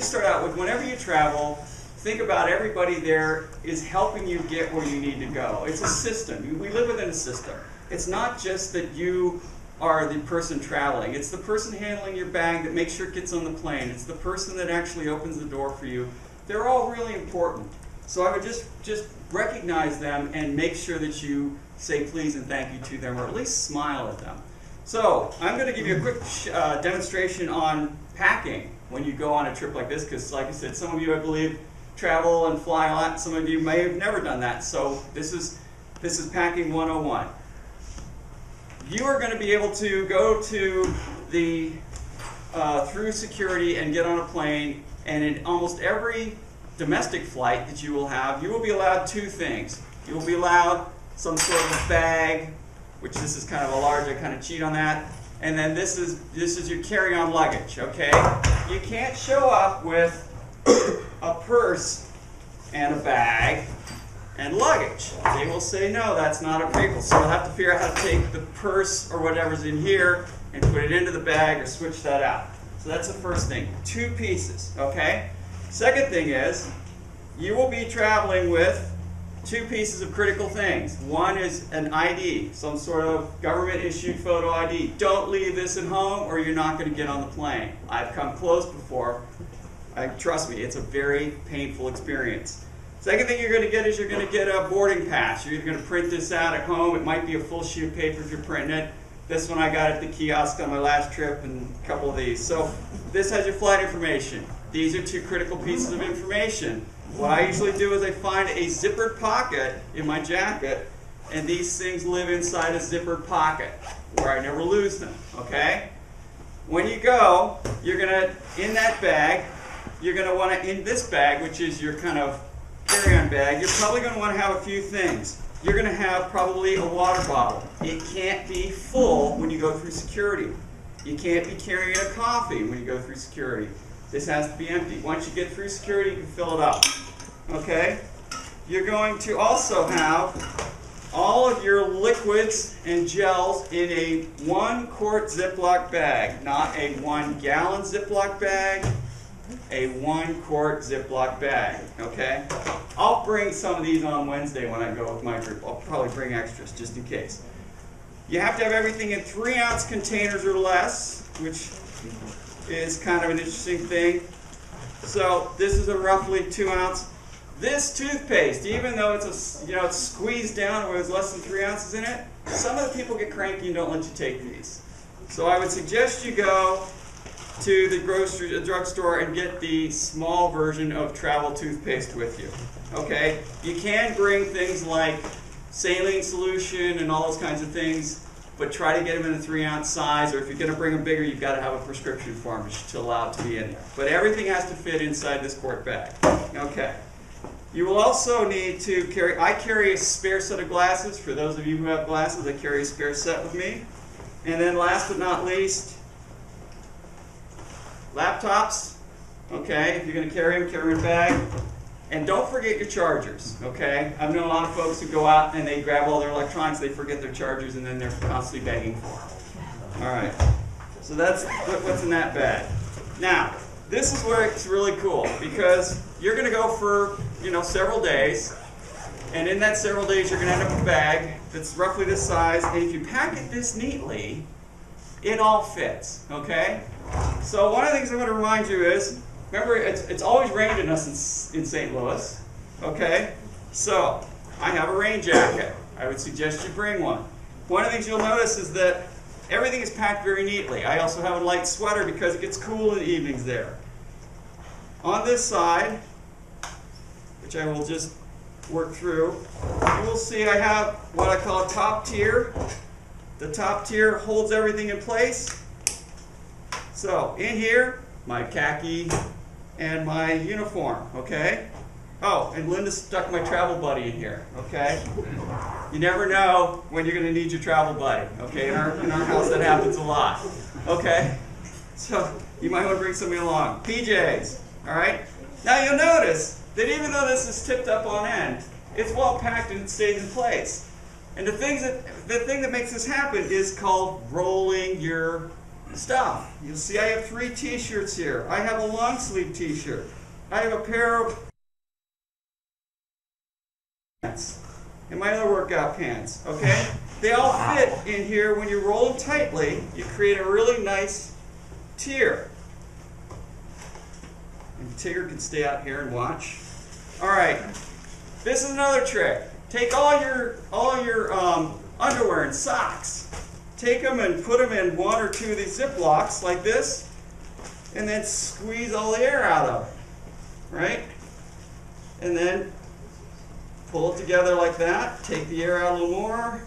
just start out with, whenever you travel, think about everybody there is helping you get where you need to go. It's a system. We live within a system. It's not just that you are the person traveling. It's the person handling your bag that makes sure it gets on the plane. It's the person that actually opens the door for you. They're all really important. So I would just recognize them and make sure that you say please and thank you to them, or at least smile at them. So I'm going to give you a quick demonstration on packing when you go on a trip like this, because like I said, some of you, I believe, travel and fly a lot. Some of you may have never done that. So this is packing 101. You are going to be able to go to the through security and get on a plane, and in almost every domestic flight that you will have, you will be allowed two things. You will be allowed some sort of bag, which this is kind of a large, I kind of cheat on that, and then this is your carry-on luggage, okay? You can't show up with a purse and a bag and luggage. They will say, no, that's not applicable. So you'll have to figure out how to take the purse or whatever's in here and put it into the bag or switch that out. So that's the first thing. Two pieces, okay? Second thing is, you will be traveling with two pieces of critical things. One is an ID, some sort of government-issued photo ID. Don't leave this at home or you're not going to get on the plane. I've come close before. Trust me, it's a very painful experience. Second thing you're going to get is you're going to get a boarding pass. You're going to print this out at home. It might be a full sheet of paper if you're printing it. This one I got at the kiosk on my last trip, and a couple of these. So this has your flight information. These are two critical pieces of information. What I usually do is I find a zippered pocket in my jacket, and these things live inside a zippered pocket where I never lose them, okay? When you go, you're going to, in that bag, you're going to want to, in this bag, which is your kind of carry-on bag, you're probably going to want to have a few things. You're going to have probably a water bottle. It can't be full when you go through security. You can't be carrying a coffee when you go through security. This has to be empty. Once you get through security, you can fill it up. Okay? You're going to also have all of your liquids and gels in a 1-quart Ziploc bag, not a 1-gallon Ziploc bag, a 1-quart Ziploc bag, okay? I'll bring some of these on Wednesday when I go with my group. I'll probably bring extras just in case. You have to have everything in 3-ounce containers or less, which is kind of an interesting thing. So this is a roughly 2-ounce. This toothpaste, even though it's it's squeezed down where there's less than 3 ounces in it, some of the people get cranky and don't let you take these. So I would suggest you go to the drugstore and get the small version of travel toothpaste with you. Okay? You can bring things like saline solution and all those kinds of things, but try to get them in a 3-ounce size, or if you're going to bring them bigger, you've got to have a prescription form to allow it to be in there. But everything has to fit inside this quart bag. Okay. You will also need to carry, I carry a spare set of glasses. For those of you who have glasses, I carry a spare set with me. And then last but not least, laptops. Okay, if you're going to carry them in a bag. And don't forget your chargers, okay? I've known a lot of folks who go out and they grab all their electronics, they forget their chargers, and then they're constantly begging for them. All right, so that's what's in that bag. Now, this is where it's really cool, because you're going to go for several days, and in that several days you're going to end up with a bag that's roughly this size, and if you pack it this neatly, it all fits, okay? So one of the things I want to remind you is, remember, it's always rained in us in St. Louis, okay? So, I have a rain jacket. I would suggest you bring one. One of the things you'll notice is that everything is packed very neatly. I also have a light sweater because it gets cool in the evenings there. On this side, which I will just work through, you will see I have what I call a top tier. The top tier holds everything in place. So, in here, my khaki and my uniform, okay? Oh, and Linda stuck my travel buddy in here, okay? You never know when you're going to need your travel buddy, okay? In our house, that happens a lot, okay? So you might want to bring somebody along. PJs, all right? Now you'll notice that even though this is tipped up on end, it's well packed and it stays in place. And the thing that makes this happen is called rolling your stuff. You'll see I have 3 t-shirts here. I have a long sleeve t-shirt. I have a pair of pants and my other workout pants, okay? They all fit in here. When you roll them tightly, you create a really nice tier. And Tigger can stay out here and watch. All right, this is another trick. Take all your underwear and socks. Take them and put them in 1 or 2 of these Ziplocs like this, and then squeeze all the air out of it, right? And then pull it together like that. Take the air out a little more,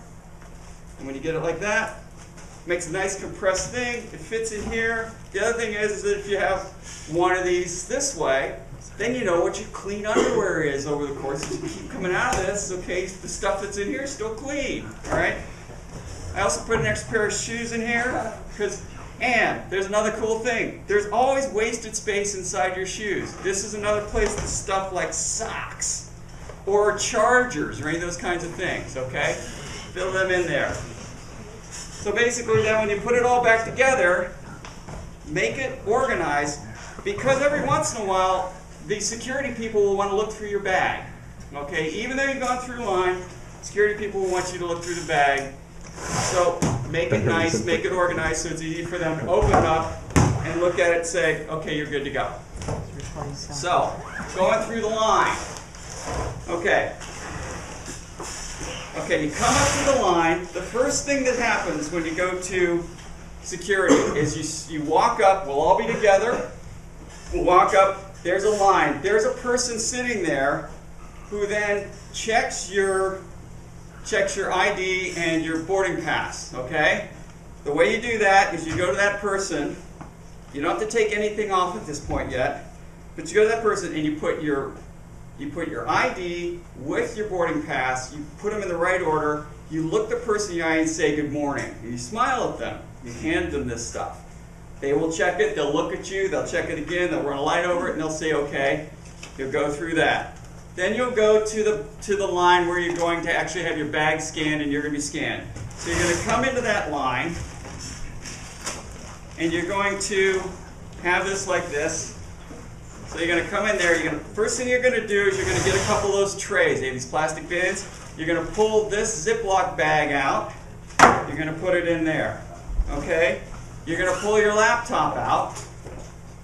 and when you get it like that, it makes a nice compressed thing. It fits in here. The other thing is that if you have one of these this way, then you know what your clean underwear is over the course. If you keep coming out of this, okay, the stuff that's in here is still clean, all right? I also put an extra pair of shoes in here, and there's another cool thing. There's always wasted space inside your shoes. This is another place to stuff like socks or chargers or any of those kinds of things, okay? Fill them in there. So basically then when you put it all back together, make it organized, because every once in a while, the security people will want to look through your bag, okay? Even though you've gone through line, security people will want you to look through the bag. So make it nice, make it organized so it's easy for them to open it up and look at it and say, okay, you're good to go. So, going through the line. Okay. Okay, you come up to the line. The first thing that happens when you go to security is you walk up, we'll all be together. We'll walk up, there's a line. There's a person sitting there who then checks your ID and your boarding pass, okay? The way you do that is you go to that person. You don't have to take anything off at this point yet, but you go to that person and you put your ID with your boarding pass, you put them in the right order, you look the person in the eye and say good morning, and you smile at them, you hand them this stuff. They will check it, they'll look at you, they'll check it again, they'll run a light over it, and they'll say okay. You'll go through that. Then you'll go to the line where you're going to actually have your bag scanned and you're going to be scanned. So you're going to come into that line and you're going to have this like this. So you're going to come in there. First thing you're going to do is you're going to get a couple of those trays. They have these plastic bins. You're going to pull this Ziploc bag out. You're going to put it in there. Okay? You're going to pull your laptop out.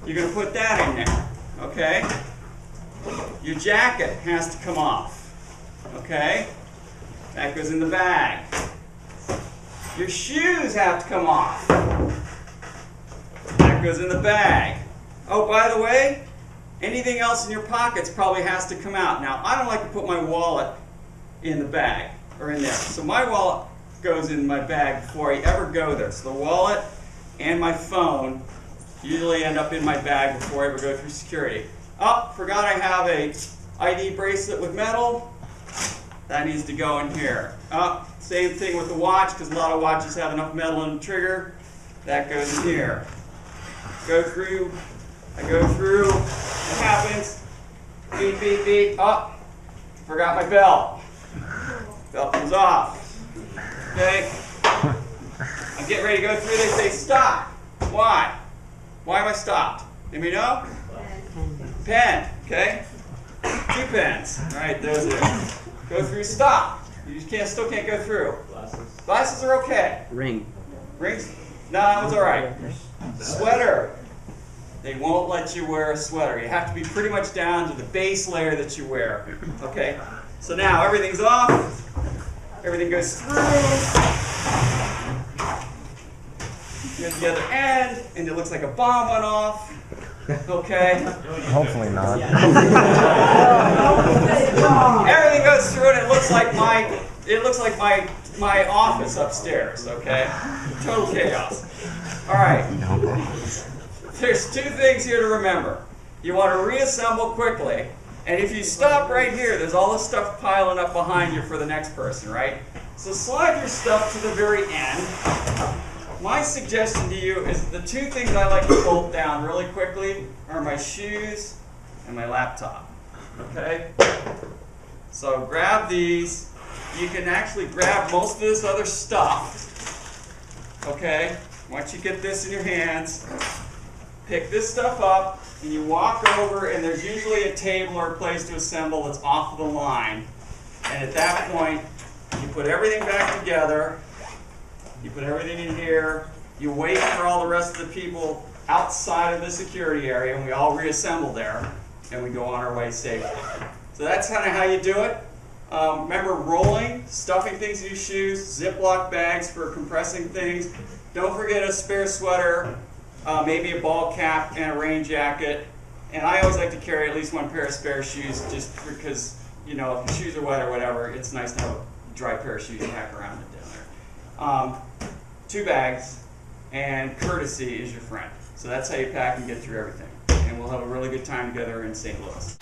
You're going to put that in there. Okay? Your jacket has to come off, okay? That goes in the bag. Your shoes have to come off. That goes in the bag. Oh, by the way, anything else in your pockets probably has to come out. Now, I don't like to put my wallet in the bag, or in there. So my wallet goes in my bag before I ever go there. So the wallet and my phone usually end up in my bag before I ever go through security. Oh, forgot I have a ID bracelet with metal. That needs to go in here. Oh, same thing with the watch, because a lot of watches have enough metal in the trigger. That goes in here. I go through. What happens? Beep, beep, beep. Oh, forgot my belt. Belt comes off. Okay. I'm getting ready to go through. They say stop. Why? Why am I stopped? Anybody know? Pen, okay? 2 pens. All right, those are. Go through, stop. You just still can't go through. Glasses. Glasses are okay. Ring. Rings? No, that was all right. Sweater. They won't let you wear a sweater. You have to be pretty much down to the base layer that you wear. Okay? So now everything's off. Everything goes through. Here's the other end, and it looks like a bomb went off. Okay. Hopefully not. Everything goes through, and it looks like my office upstairs. Okay. Total chaos. All right. There's 2 things here to remember. You want to reassemble quickly, and if you stop right here, there's all this stuff piling up behind you for the next person, right? So slide your stuff to the very end. My suggestion to you is the 2 things I like to bolt down really quickly are my shoes and my laptop. Okay? So grab these. You can actually grab most of this other stuff Okay? Once you get this in your hands, pick this stuff up, and you walk over, and there's usually a table or a place to assemble that's off of the line. And at that point, you put everything back together, you put everything in here, you wait for all the rest of the people outside of the security area, and we all reassemble there, and we go on our way safely. So that's kind of how you do it. Remember rolling, stuffing things in your shoes, Ziploc bags for compressing things. Don't forget a spare sweater, maybe a ball cap and a rain jacket. And I always like to carry at least one pair of spare shoes just because, you know, if your shoes are wet or whatever, it's nice to have a dry pair of shoes to pack around it down there. 2 bags, and courtesy is your friend. So that's how you pack and get through everything. And we'll have a really good time together in St. Louis.